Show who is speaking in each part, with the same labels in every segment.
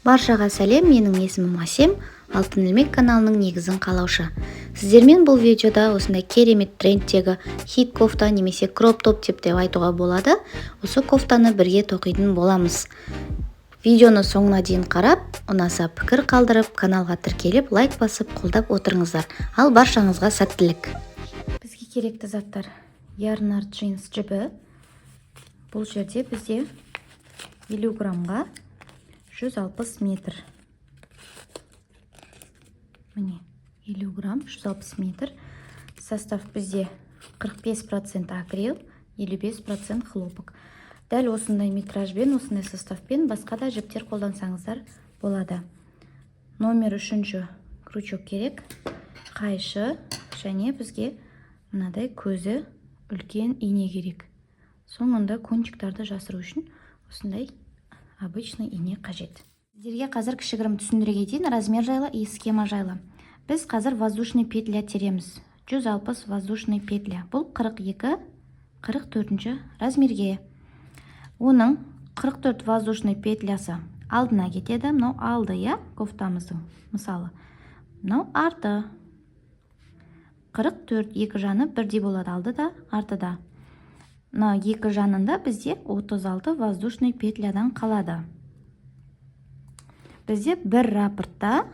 Speaker 1: Баршаға сәлем, менің есімім Асем, Алтын Ілмек каналының негізін қалаушы. Сіздермен бұл видеода осындай керемет трендтегі хит кофта немесе кроп-топ деп айтуға болады. Осы кофтаны бірге тоқитын боламыз. Видеоны соңына дейін қарап, ұнаса пікір қалдырып, каналға тіркеліп, лайк басып, қолдап отырыңыздар. Ал баршаңызға сәттілік. Бізге керекті заттар: ярнард джинс жібі. Бұл жерде бізде 50 граммға 160 метр. Міне, 50 грамм, 160 метр. Состав бізде 45% акрил, 55% хлопок. Дәл осындай метражбен, осындай составпен басқа да жіптер қолдансаңыздар болады. Номер 3 крючок керек, қайшы, және бізге мынадай көзі үлкен ине керек. Соңында кончиктарды жасыру үшін осындай обычный ине қажет. Сіздерге қазір кішігірім түсіндіре кетейін размер жайлы и схема жайлы. Біз қазір воздушный петля тереміз. 160 воздушный петля. Бұл 42-44 размерге. Оның 44 воздушный петлясы алдына кетеді. Мынау алды, кофтамыздың мысалы. Мынау арты. 44 екі жаны бірдей болады, алды да, арты да. Мынау екі жанында бізде 36 воздушный петлядан қалады. Бізде бір рапортта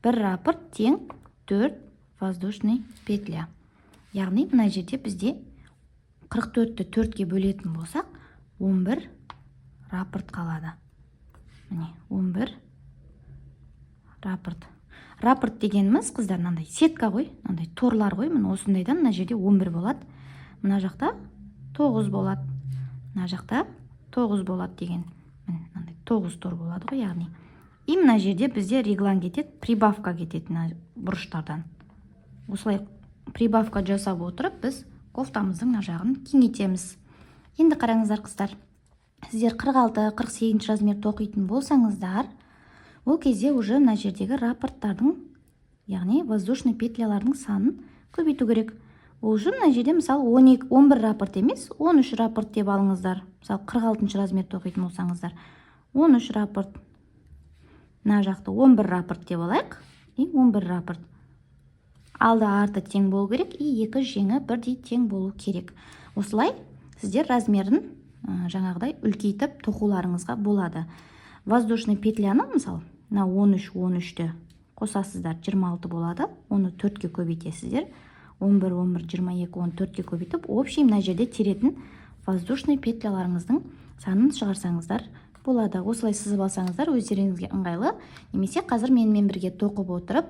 Speaker 1: бір рапорт тең 4 воздушный петля. Яғни мына жерде бізде 44-ті 4-ке бөлетін болсақ, 11 рапорт қалады. Міне, 11 рапорт. Рапорт дегеніміз, қыздар, мынандай сетка ғой, мынандай торлар ғой. Мына осындайдан мына жерде 11 болады. Мына жақта 9 болады. Мына жақта 9 болады деген. Мынандай 9 тор болады ғой, яғни. И мына жерде бізде реглан кетеді, прибавка кетеді мына бұрыштардан. Осылай прибавка жасап отырып, біз кофтамыздың мына жағын кеңейтеміз. Енді қараңыздар, қыздар. Сіздер 46-48 размер тоқитын болсаңыздар, ол кезде уже мына жердегі рапорттардың, яғни воздушный петлялардың санын көбейту керек. Ол үшін мына жерде мысалы 11 рапорт емес, 13 рапорт деп алыңыздар. Мысалы 46 размер тоқитын болсаңыздар, 13 рапорт. Мына жақты 11 рапорт деп алайық. И 11 рапорт. Алды арты тең болу керек, и екі жеңі бірдей тең болу керек. Осылай сіздер размерін жаңағыдай үлкейтіп тоқуларыңызға болады. Воздушный петляны, мысалы, 13-13-ті қосасыздар, 26 болады. Оны 4-ке көбейтесіздер. 11, 22, 14-ке көбейтіп, общий мына жерде теретін воздушный петляларыңыздың санын шығарсаңыздар болады. Осылай сызып алсаңыздар өздеріңізге ыңғайлы. Немесе қазір менімен бірге тоқып отырып,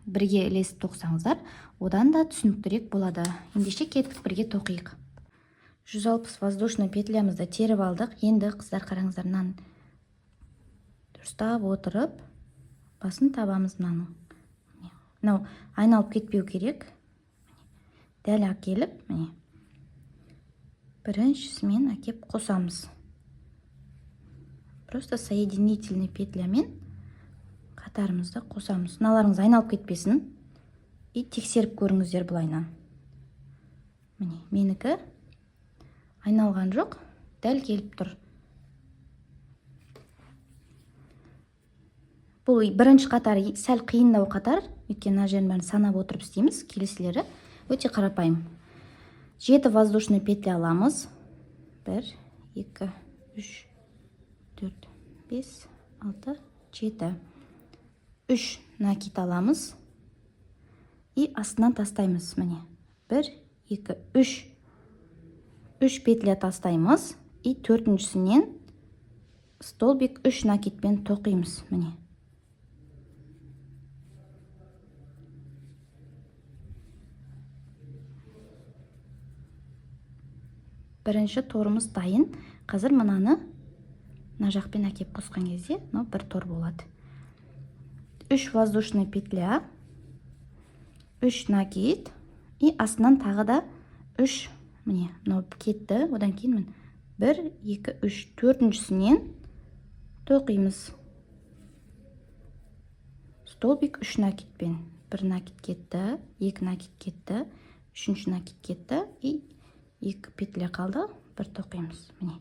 Speaker 1: бірге ілесіп тоқсаңыздар, одан да түсініктірек болады. Ендеше кеттік, бірге тоқиық. 160 воздушный петлямызды теріп алдық. Енді қыздар, қараңыздар, мынаны дұрыстап отырып, басын табамыз мынаның. Мынау айналып кетпеу керек. Дәл әкеліп, міне, біріншісімен әкеп қосамыз. Просто соединительный петлямен қатарымызды қосамыз. Мыналарыңыз айналып кетпесін. И тексеріп көріңіздер былайынан. Міне, менікі айналған жоқ, дәл келіп тұр. Бұл бірінші қатар сәл қиындау қатар, өйткені мына жерін бәрін санап отырып істейміз. Келесілері өте қарапайым. 7 воздушный петля аламыз. 1, 2, 3, 4, 5, 6, 7. 3 накид аламыз. И астынан тастаймыз. Міне, 1, 2, 3. 3 петля тастаймыз. И 4-шісінен столбик 3 накидпен тоқимыз. Міне. Бірінші торымыз дайын. Қазір мынаны мына жақпен әкеп қосқан кезде, бір тор болады. 3 воздушный петля, 3 накид, и астынан тағы да 3, міне, мынау кетті, одан кейін 1, 2, 3, 4-шісінен тоқимыз. Столбик 3 накидпен. 1 накид кетті, 2 накид кетті, 3-ші накид кетті, и 2 петля қалды, бір тоқимыз. Міне.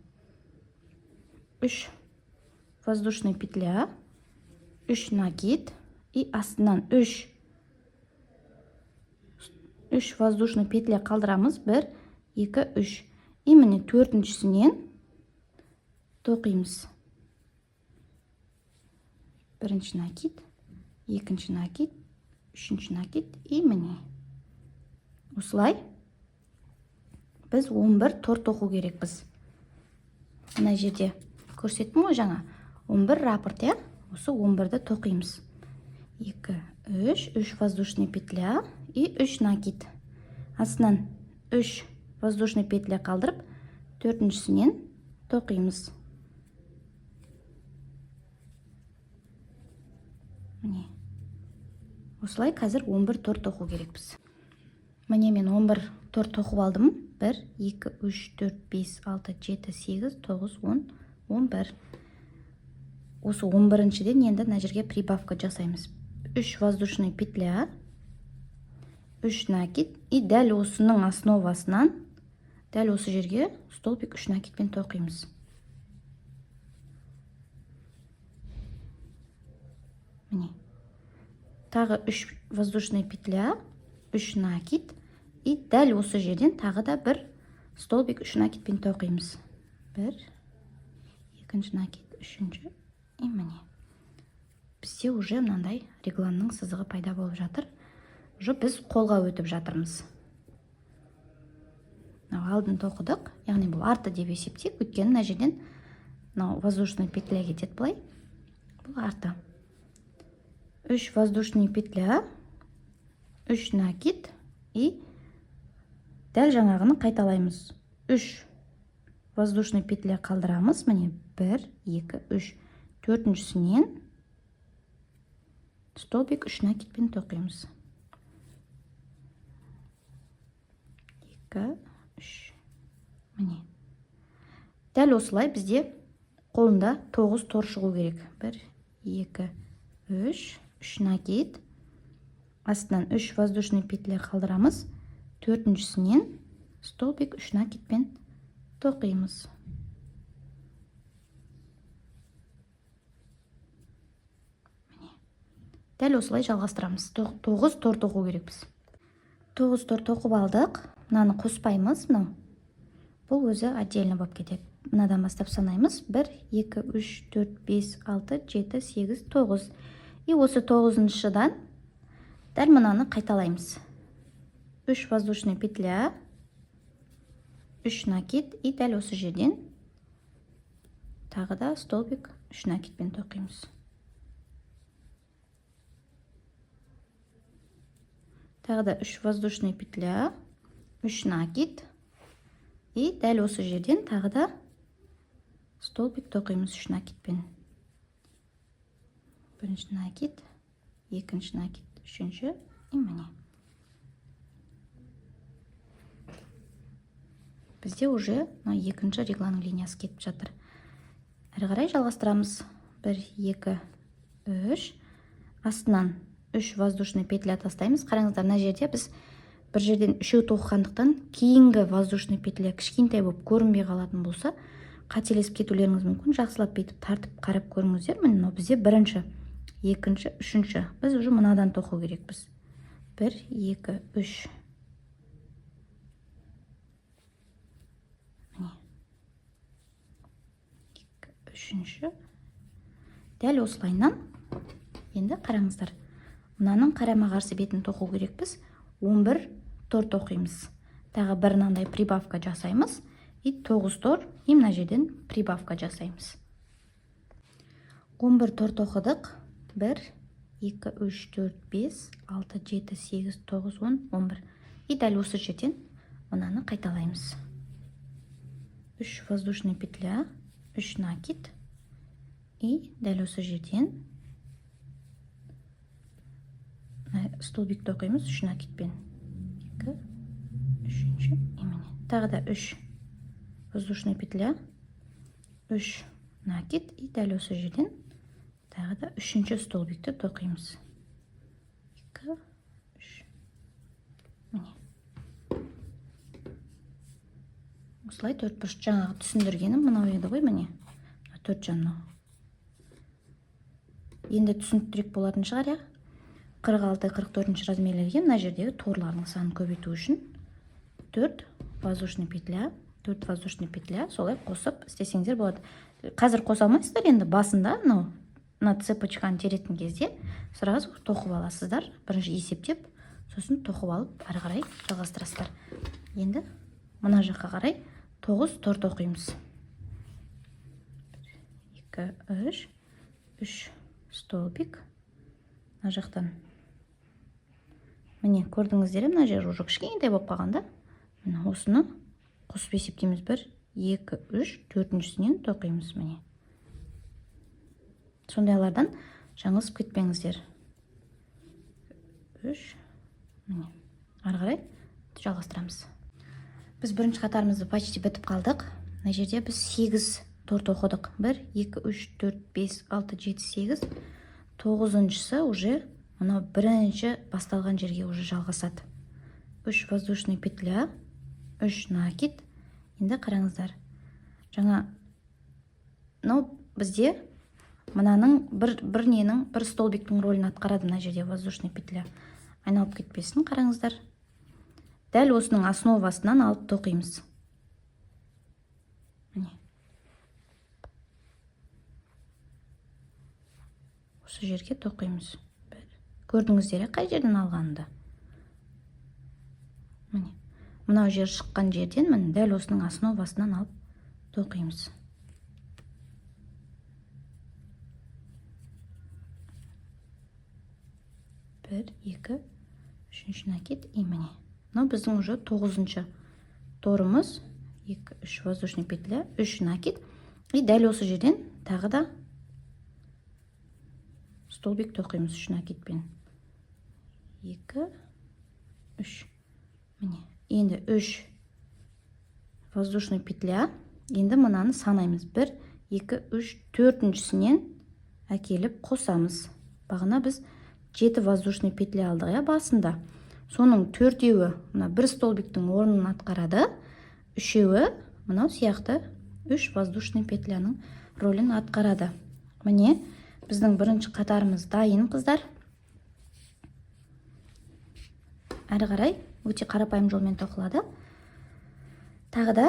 Speaker 1: 3 воздушный петля, 3 накид и астынан 3 воздушный петля қалдырамыз. 1, 2, 3. И міне төртіншісінен тоқимыз. Бірінші накид, екінші накид, үшінші накид и міне. Осылай біз 11 тор тоқу керекпіз. Мына жерде көрсеттім ғой жаңа. 11 раппорт, осы 11-ді тоқимыз. 2, 3 воздушный петля и 3 накид. Астынан 3 воздушный петля қалдырып, төртіншісінен тоқимыз. Міне. Осылай қазір 11 тор тоқу керекпіз. Міне мен 11 тор тоқып алдым. 1, 2, 3, 4, 5, 6, 7, 8, 9, 10, 11. Осы 11-шіден енді мына жерге прибавка жасаймыз. 3 воздушный петля, 3 накид и дәл осының основасынан дәл осы жерге столбик 3 накидпен тоқимыз. Міне. Тағы 3 воздушный петля, 3 накид и дәл осы жерден тағы да бір столбик 3 накидпен тоқимыз. 1, 2 накид, 3 и міне. Бізде уже мынандай регланның сызығы пайда болып жатыр. Уже біз қолға өтіп жатырмыз. Алдын тоқыдық, яғни бұл арты деп есептейік, өйткені мына жерден воздушный петля кетеді былай. Бұл арты. 3 воздушный петля, 3 накид и дәл жаңағыны қайталаймыз. 3 воздушный петля қалдырамыз. Міне 1, 2, 3. Төртіншісінен столбик 3 накидпен тоқимыз. 2, 3. Міне. Дәл осылай бізде қолында 9 тор шығу керек. 1, 2, 3. 3 накид. Астынан 3 воздушный петля қалдырамыз. Төртіншісінен столбик 3 накидпен тоқимыз. Дәл осылай жалғастырамыз. 9 тор тоқу керекпіз. 9 тор тоқып алдық. Мынаны қоспаймыз. Бұл өзі отдельно болып кетеді. Мынадан бастап санаймыз. 1, 2, 3, 4, 5, 6, 7, 8, 9. И осы 9-шыдан дәл мынаны қайталаймыз. 3 воздушный петля, 3 накид и дәл осы жерден тағы да столбик 3 накидпен тоқимыз. Тағы да 3 воздушный петля, 3 накид и дәл осы жерден тағы да столбик тоқимыз 3 накидпен. Бірінші накид, екінші накид, үшінші и міне. Бізде уже екінші регланың линиясы кетіп жатыр. Әрі қарай жалғастырамыз. 1, 2, 3. Астынан 3 воздушный петля тастаймыз. Қараңыздар, мына жерде біз бір жерден 3 тоққандықтан кейінгі воздушный петля кішкентай болып көрінбей қалатын болса, қателесіп кетулеріңіз мүмкін. Жақсылап бүйтіп тартып қарап көріңіздер. Міне бізде бірінші, екінші, үшінші. Біз уже мынадан тоқу керекпіз. 1, 2, 3. Міне. 2, үшінші. Дәл осылайынан енді қараңыздар. Мынаның қарама қарсы бетін тоқу керекпіз. 11 тор тоқимыз. Тағы бір мынандай прибавка жасаймыз. И 9 тор, и мына жерден прибавка жасаймыз. 11 тор тоқыдық. 1, 2, 3, 4, 5, 6, 7, 8, 9, 10, 11. И дәл осы жерден мынаны қайталаймыз. 3 воздушный петля, 3 накид. И дәл осы жерден столбик тоқимыз 3 накидпен. 2, 3, и міне. Тағы да 3 воздушный петля, 3 накид и дәл осы жерден тағы да 3-ші столбикті тоқимыз. 2, 3. Міне. Осылай 4 бұрыш жаңағы түсіндіргенім мынау еді ғой, міне. 4 жамнау. енді түсініктірек болатын шығар, иә. 46-44 размерлерге мына жердегі торлардың санын көбейту үшін 4 воздушный петля, солай қосып істесеңдер болады. Қазір қоса алмайсыздар, енді басында мына цепочканы теретін кезде сразу тоқып аласыздар. Бірінші есептеп, сосын тоқып алып, ары қарай жалғастырасыздар. Енді мына жаққа қарай 9 торт оқимыз. 2, 3 столбик. Мына жақтан. Міне, көрдіңіздер, мына жер уже кішкентай болып қалғанда, міне осыны қосып есептейміз. 1, 2, 3, 4-шісінен тоқимыз. Міне. Сондайлардан жаңылысып кетпеңіздер. 3, міне. Ары қарай жалғастырамыз. Біз бірінші қатарымызды почти бітіп қалдық. Мына жерде біз 8 торт оқыдық. 1, 2, 3, 4, 5, 6, 7, 8. 9-шысы уже мына бірінші басталған жерге уже жалғасады. 3 воздушный петля, 3 накид. Енді қараңыздар. Жаңа бізде мынаның бір столбиктің рөлін атқарады. Мына жерде воздушный петля айналып кетпесін, қараңыздар. Дәл осының основасынан алып тоқимыз. Міне. Осы жерге тоқимыз. Көрдіңіздер, қай жерден алғанды? Міне. Мынау жер шыққан жерден, міне, дәл осының основасынан алып тоқимыз. Бір, екі, үшінші накид, и міне. Мынау біздің уже 9-шы торымыз. 2, 3 воздушный петля, 3 накид. И дәл осы жерден тағы да столбик тоқимыз 3 накидпен. 2, 3. Міне. Енді 3 воздушный петля. Енді мынаны санаймыз. 1, 2, 3, 4-шісінен әкеліп қосамыз. Бағына біз 7 воздушный петля алдық, басында. Соның 4-еуі мына бір столбиктің орнын атқарады. 3-еуі мынау сияқты 3 воздушный петляның рөлін атқарады. Міне, біздің бірінші қатарымыз дайын, қыздар. Әрі қарай өте қарапайым жолмен тоқылады. Тағы да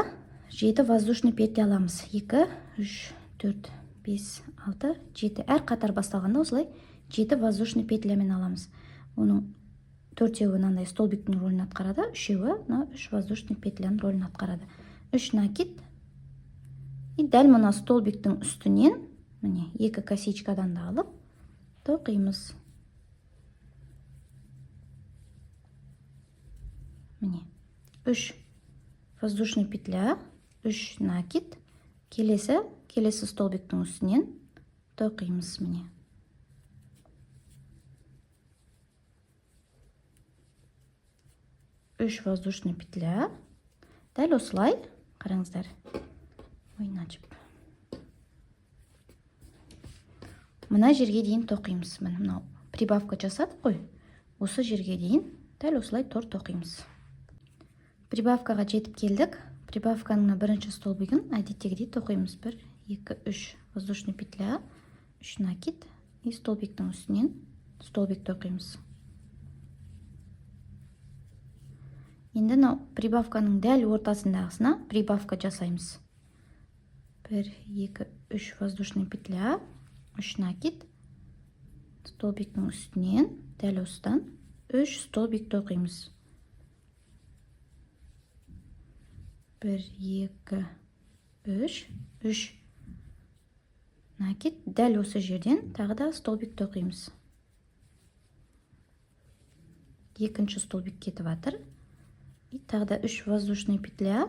Speaker 1: 7 воздушный петля аламыз. 2, 3, 4, 5, 6, 7. Әр қатар басталғанда осылай 7 воздушный петлямен аламыз. Оның 4-еуі мынандай столбиктің рөлін атқарады, 3-еуі 3 воздушный петляның рөлін атқарады. 3 накид. И дәл мына столбиктің үстінен, міне, 2 косичкадан да алып тоқимыз. Міне, 3 воздушный петля, 3 накид. Келесі столбиктің үстінен тоқимыз. Міне. Үш воздушный петля. Дәл осылай, қараңыздар. Ойначып. Мына жерге дейін тоқимыз. Мынау прибавка жасадық қой. Осы жерге дейін дәл осылай торт тоқимыз. Прибавкаға жетіп келдік. Прибавканың бірінші столбигін әдеттегідей тоқимыз. 1, 2, 3 воздушный петля, 3 накид. И столбиктің үстінен столбик тоқимыз. Енді прибавканың дәл ортасындағысына прибавка жасаймыз. 1, 2, 3 воздушный петля, 3 накид. Столбиктің үстінен дәл осыдан 3 столбик тоқимыз. 1, 2, 3 накид. Дәл осы жерден тағы да столбик тоқимыз. Екінші столбик кетіп атыр. И тағы да 3 воздушный петля,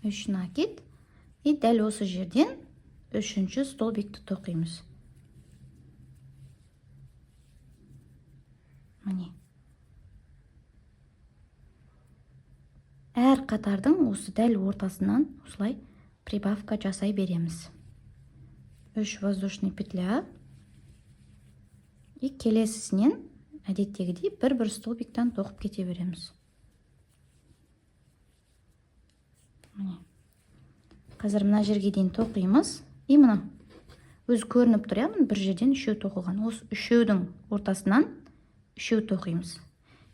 Speaker 1: 3 накид. И дәл осы жерден 3-ші столбикті тоқимыз. Міне. Әр қатардың осы дәл ортасынан осылай прибавка жасай береміз. 3 воздушный петля. И келесісінен әдеттегідей бір столбиктан тоқып кете береміз. Міне. Қазір мына жерге дейін тоқимыз. И мына өзі көрініп тұр, иә, бір жерден үшеу тоқылған. Осы үшеудің ортасынан үшеу тоқимыз.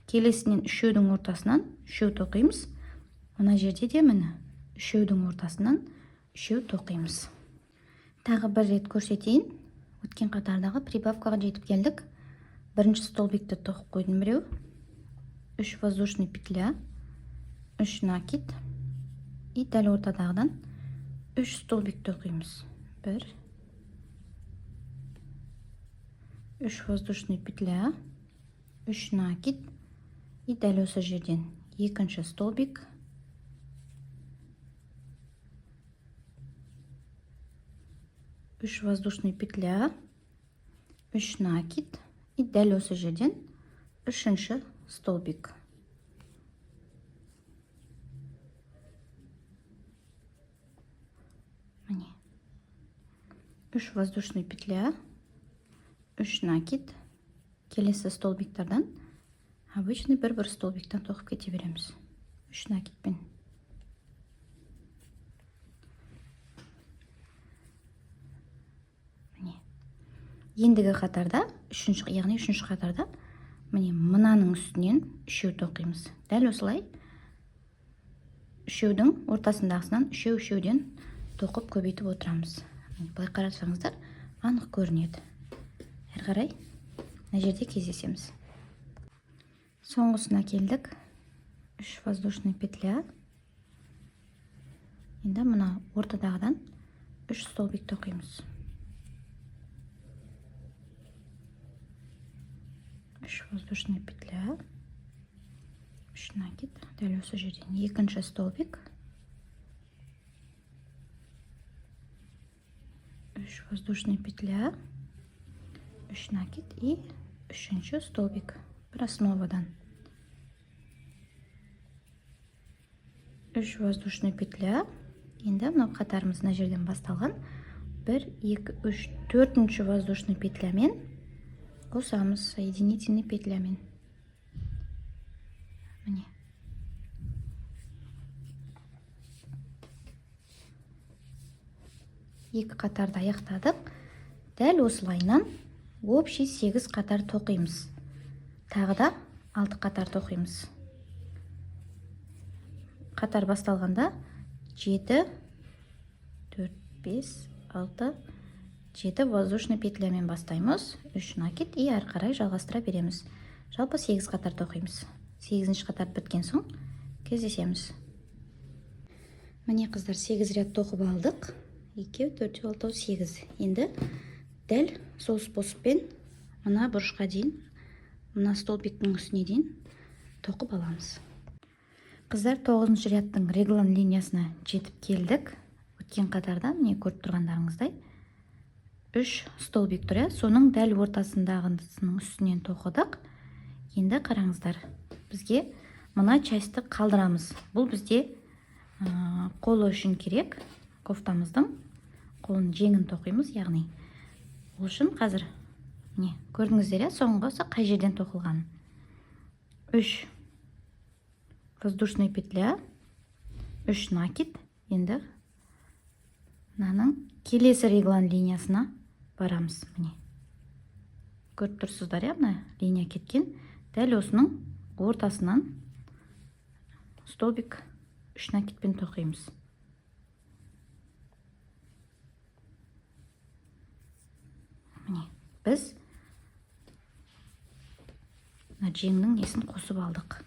Speaker 1: Келесінен үшеудің ортасынан үшеу тоқимыз. Мына жерде де міне үшеудің ортасынан үшеу тоқимыз. Тағы бір рет көрсетейін. Өткен қатардағы прибавкаға жетіп келдік. Бірінші столбикті тоқып қойдым біреу. 3 воздушный петля, 3 накид. И дәл ортадағыдан 3 столбик тоқимыз. 1, 3 воздушный петля, 3 накид. И дәл осы жерден екінші столбик. 3 воздушный петля, 3 накид. И дәл осы жерден үшінші столбик. Міне. 3 воздушный петля, 3 накид. Келесі столбиктардан обычный бір столбиктан тоқып кете береміз. 3 накидпен. Міне. Ендігі қатарда, яғни үшінші қатарда міне мынаның үстінен үшеу тоқимыз. Дәл осылай үшеудің ортасындағысынан үшеуден тоқып көбейтіп отырамыз. Былай қарасаңыздар, анық көрінеді. Әрі қарай мына жерде кездесеміз. Соңғысына келдік. 3 воздушный петля. Енді мына ортадағыдан 3 столбик тоқимыз. 3 воздушный петля, 3 накид. Дәл осы жерден екінші столбик. 3 воздушный петля, 3 накид и үшінші столбик. Бір основадан. 3 воздушный петля. Енді мынау қатарымыз мына жерден басталған. 1, 2, 3, 4-ші воздушный петлямен қосамыз соединительный петлямен. Міне. Екі қатарды аяқтадық. Дәл осылайынан общий 8 қатар тоқимыз. Тағы да 6 қатар тоқимыз. Қатар басталғанда 7, 4, 5, 6, 7 воздушный петлямен бастаймыз. 3 накид и әрі қарай жалғастыра береміз. Жалпы 8 қатар тоқимыз. 8-ші қатар біткен соң кездесеміз. Міне қыздар, 8 ряд тоқып алдық. 2, 4, 6, 8. Енді дәл сол способпен мына бұрышқа дейін, мына столбиктің үстіне дейін тоқып аламыз. Қыздар, 9-ші рядтың реглан линиясына жетіп келдік. Өткен қатарда міне көріп тұрғандарыңыздай 3 столбик тұр, соның дәл ортасындағысының үстінен тоқыдық. Енді қараңыздар, бізге мына частьті қалдырамыз. Бұл бізде қолы үшін керек. Кофтамыздың қолын жеңін тоқимыз, яғни ол үшін қазір міне көрдіңіздер, соңғысы қай жерден тоқылған. 3 воздушный петля, 3 накид. Енді мынаның келесі реглан линиясына барамыз. Міне көріп тұрсыздар, мына линия кеткен. Дәл осының ортасынан столбик 3 накидпен тоқимыз. Міне біз жеңнің несін қосып алдық.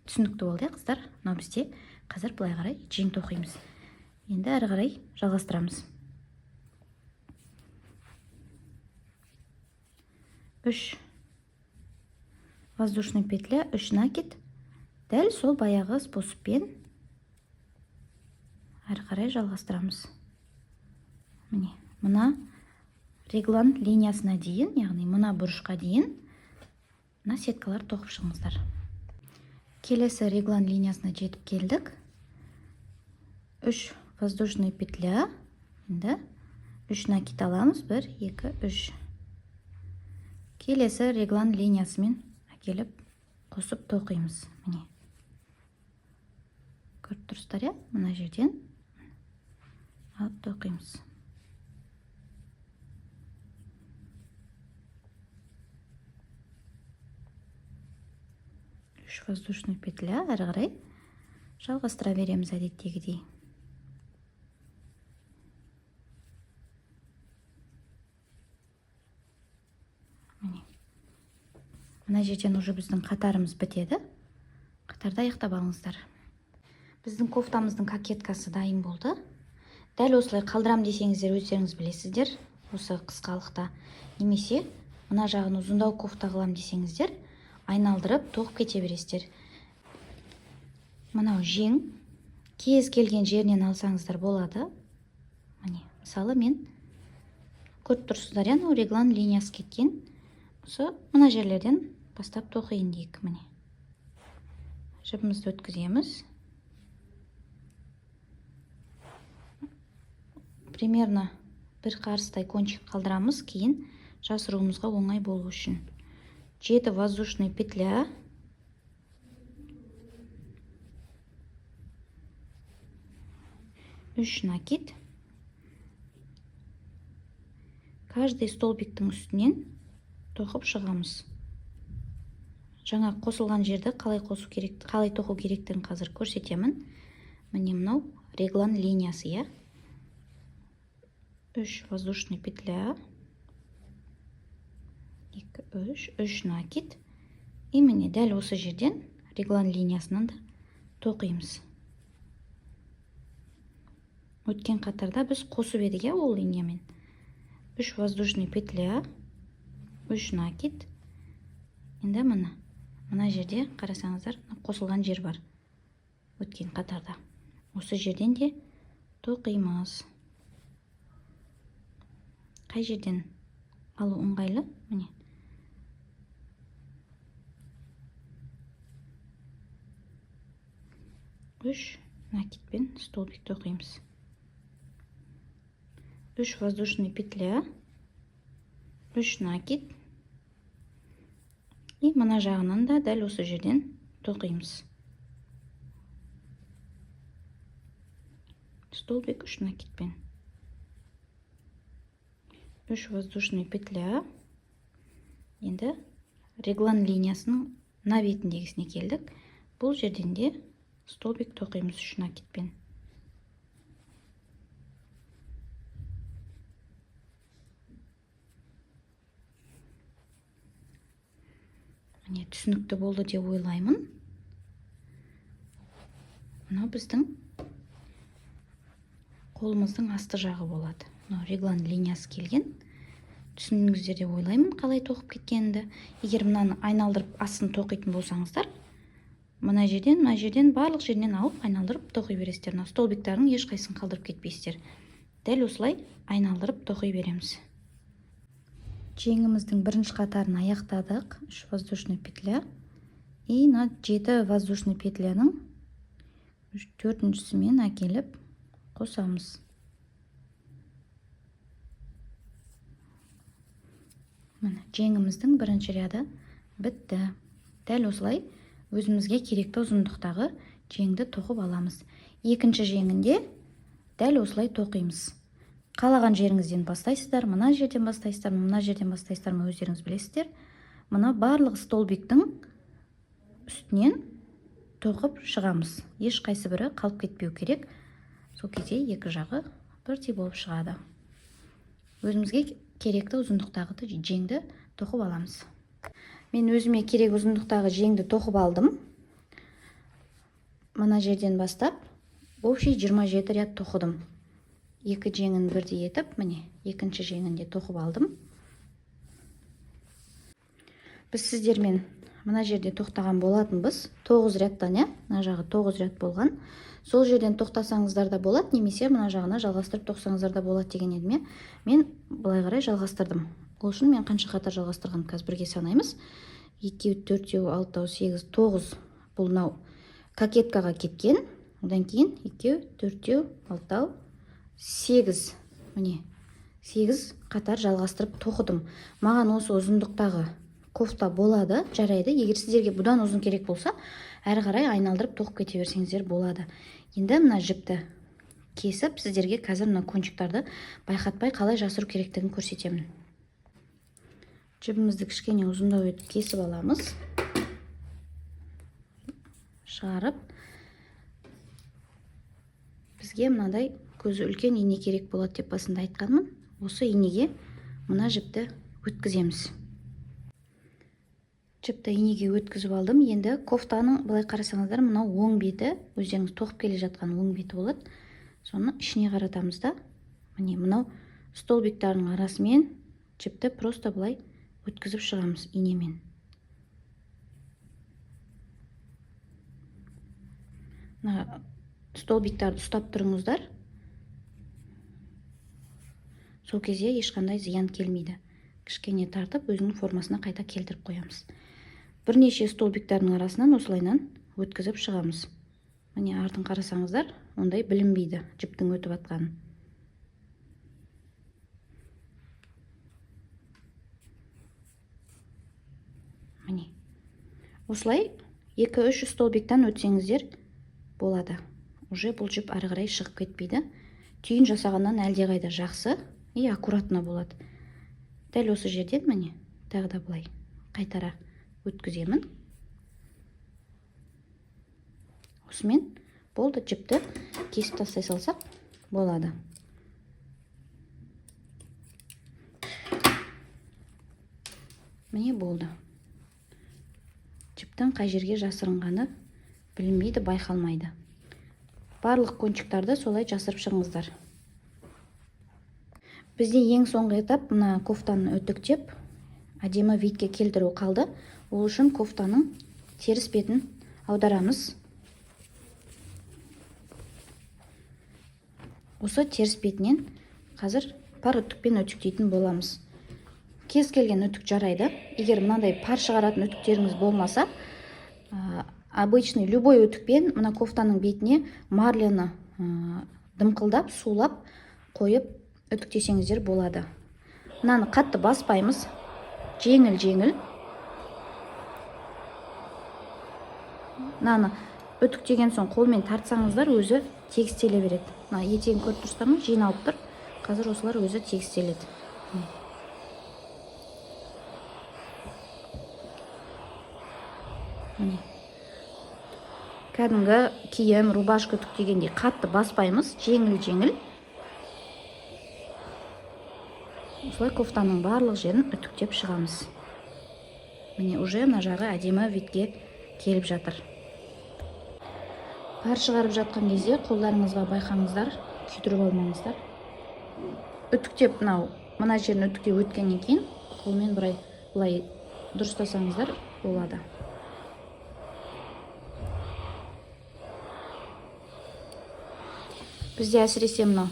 Speaker 1: Түсінікті болды, қыздар. Мынау бізде қазір былай қарай жең тоқимыз. Енді әрі қарай жалғастырамыз. 3 воздушный петля, 3 накид. Дәл сол баяғы способпен әрі қарай жалғастырамыз. Міне, мына реглан линиясына дейін, яғни мына бұрышқа дейін мына сеткалар тоқып шығыңыздар. Келесі реглан линиясына жетіп келдік. 3 воздушный петля. Енді 3 накид аламыз. 1, 2, 3. Келесі реглан линиясымен әкеліп қосып тоқимыз. Міне. Көріп тұрсыздар, мына жерден алып тоқимыз. 3 воздушный петля, әрі қарай жалғастыра береміз әдеттегідей. Мына жерден уже біздің қатарымыз бітеді. Қатарды аяқтап алыңыздар. Біздің кофтамыздың кокеткасы дайын болды. Дәл осылай қалдырам десеңіздер, өздеріңіз білесіздер, осы қысқалықта. Немесе мына жағын ұзындау кофта қылам десеңіздер, айналдырып тоқып кете бересіздер. Мынау жең кез келген жерінен алсаңыздар болады. Міне, мысалы мен көріп тұрсыздар, яғни реглан линиясы кеткен. Осы мына жерлерден бастап тоқиын дейік. Міне, жібімізді өткіземіз. Примерно бір қарыстай кончик қалдырамыз, кейін жасыруымызға оңай болу үшін. 7 воздушный петля. Үш накид. Каждый столбиктің үстінен тоқып шығамыз. Жаңа қосылған жерді қалай тоқу керектігін қазір көрсетемін. Міне мынау реглан линиясы, я. 3 воздушный петля. 3 накид. И міне дәл осы жерден реглан линиясынан да тоқимыз. Өткен қатарда біз қосып едік, ол линиямен. 3 воздушный петля. 3 накид. Енді мына жерде қарасаңыздар, қосылған жер бар. Өткен қатарда. Осы жерден де тоқимыз. Қай жерден алу ыңғайлы? Міне. Үш накидпен столбик тоқимыз. 3 воздушный петля. 3 накид. И мына жағынан да дәл осы жерден тоқимыз. Столбик 3 накидпен. 3 воздушный петля. Енді реглан линиясының на бетіндегісіне келдік. Бұл жерден де столбик тоқимыз 3 накидпен. Міне түсінікті болды деп ойлаймын. Мынау біздің қолымыздың асты жағы болады. Мынау реглан линиясы келген. Түсіндіңіздер деп ойлаймын қалай тоқып кеткенді. Егер мынаны айналдырып астын тоқитын болсаңыздар, мына жерден барлық жерінен алып айналдырып тоқи бересіздер. Мына столбиктардың ешқайсысын қалдырып кетпейсіздер. Дәл осылай айналдырып тоқи береміз. Жеңіміздің бірінші қатарын аяқтадық. 3 воздушный петля. И 7 воздушный петляның 4-шісімен әкеліп қосамыз. Жеңіміздің бірінші ряды бітті. Дәл осылай өзімізге керекті ұзындықтағы жеңді тоқып аламыз. Екінші жеңінде дәл осылай тоқимыз. Қалаған жеріңізден бастайсыздар, мына жерден бастайсыздар, мына жерден бастайсыздар, өздеріңіз білесіздер. Мына барлық столбиктің үстінен тоқып шығамыз. Еш қайсы бірі қалып кетпеу керек. Сол кезде екі жағы бірдей болып шығады. Өзімізге керекті ұзындықтағы жеңді тоқып аламыз. Мен өзіме керек ұзындықтағы жеңді тоқып алдым. Мына жерден бастап общий 27 ряд тоқыдым. Екі жеңін бірдей етіп, міне, екінші жеңінде тоқып алдым. Біз сіздермен мына жерде тоқтаған болатынбыз. 9 рядтан, мына жағы 9 ряд болған. Сол жерден тоқтасаңыздар да болады, немесе мына жағына жалғастырып тоқсаңыздар да болады деген едіме. Мен былай қарай жалғастырдым. Ол үшін мен қанша қатар жалғастырған қазір бірге санаймыз. 2, 4, 6, 8, 9 бұл мынау кокеткаға кеткен. Одан кейін 2, 4, 6, 8, міне 8 қатар жалғастырып тоқыдым. Маған осы ұзындықтағы кофта болады, жарайды. Егер сіздерге бұдан ұзын керек болса, әрі қарай айналдырып тоқып кете берсеңіздер болады. Енді мына жіпті кесіп, сіздерге қазір мына кончиктарды байқатпай қалай жасыру керектігін көрсетемін. Жібімізді кішкене ұзындау етіп кесіп аламыз. шығарып, бізге мынадай көзі үлкен ине керек болады деп басында айтқанмын. Осы инеге мына жіпті өткіземіз. Жіпті инеге өткізіп алдым. Енді кофтаның былай қарасаңыздар, мынау оң беті, өздеріңіз тоқып келе жатқан оң беті болады. Соны ішіне қаратамыз да, міне мынау столбиктардың арасымен жіпті просто былай өткізіп шығамыз инемен. Столбиктарды ұстап тұрыңыздар. Сол кезде ешқандай зиян келмейді. Кішкене тартып, өзінің формасына қайта келтіріп қоямыз. Бірнеше столбиктардың арасынан осылайнан өткізіп шығамыз. Міне артын қарасаңыздар, ондай білінбейді жіптің өтіп атқанын. Міне. Осылай 2-3 столбиктан өтсеңіздер болады. Уже бұл жіп ары қарай шығып кетпейді. Түйін жасағаннан әлдеқайда жақсы и аккуратно болады. Дәл осы жерден міне тағы да былай қайтара өткіземін. Осымен болды, жіпті кесіп тастай салсақ болады. Міне болды. Жіптің қай жерге жасырынғаны білінбейді, байқалмайды. Барлық кончиктарды солай жасырып шығыңыздар. Бізде ең соңғы этап мына кофтаны үтіктеп, әдемі витке келтіру қалды. Ол үшін кофтаның теріс бетін аударамыз. Осы теріс бетінен қазір пар үтікпен үтіктейтін боламыз. Кез келген үтік жарайды. Егер мынандай пар шығаратын үтіктеріңіз болмаса, обычный любой үтікпен мына кофтаның бетіне марлені дымқылдап, сулап қойып үтіктесеңіздер болады. Мынаны қатты баспаймыз, жеңіл-жеңіл. Мынаны үтіктеген соң қолмен тартсаңыздар, өзі тегістеле береді. Мына етегін көріп тұрсыздар ма? Жиналып тұр. Қазір осылар өзі тегістеледі. Міне. Кәдімгі киім, рубашка үтіктегендей қатты баспаймыз, жеңіл-жеңіл. Осылай кофтаның барлық жерін үтіктеп шығамыз. Міне уже мына жағы әдемі витке келіп жатыр. Пар шығарып жатқан кезде қолдарыңызға байқаңыздар, күйдіріп алмаңыздар. Үтіктеп мына жерін үтіктеп өткеннен кейін қолмен былай дұрыстасаңыздар болады. Бізде әсіресе мынау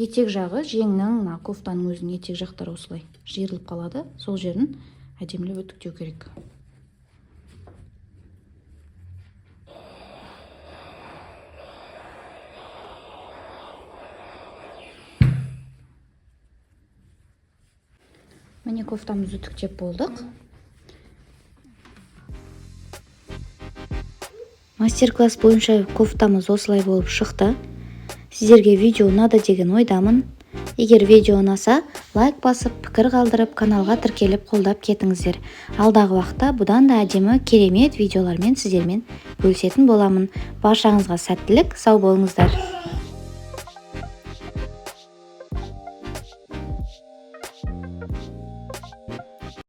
Speaker 1: етек жағы, жеңнің, кофтаның өзінің етек жақтары осылай жиырылып қалады. Сол жерін әдемілеп үтіктеу керек. Міне кофтамызды үтіктеп болдық. Мастер-класс бойынша кофтамыз осылай болып шықты. Сіздерге видео ұнады деген ойдамын. Егер видео ұнаса, лайк басып, пікір қалдырып, каналға тіркеліп қолдап кетіңіздер. Алдағы уақытта бұдан да әдемі керемет видеолармен сіздермен бөлісетін боламын. Баршаңызға сәттілік, сау болыңыздар.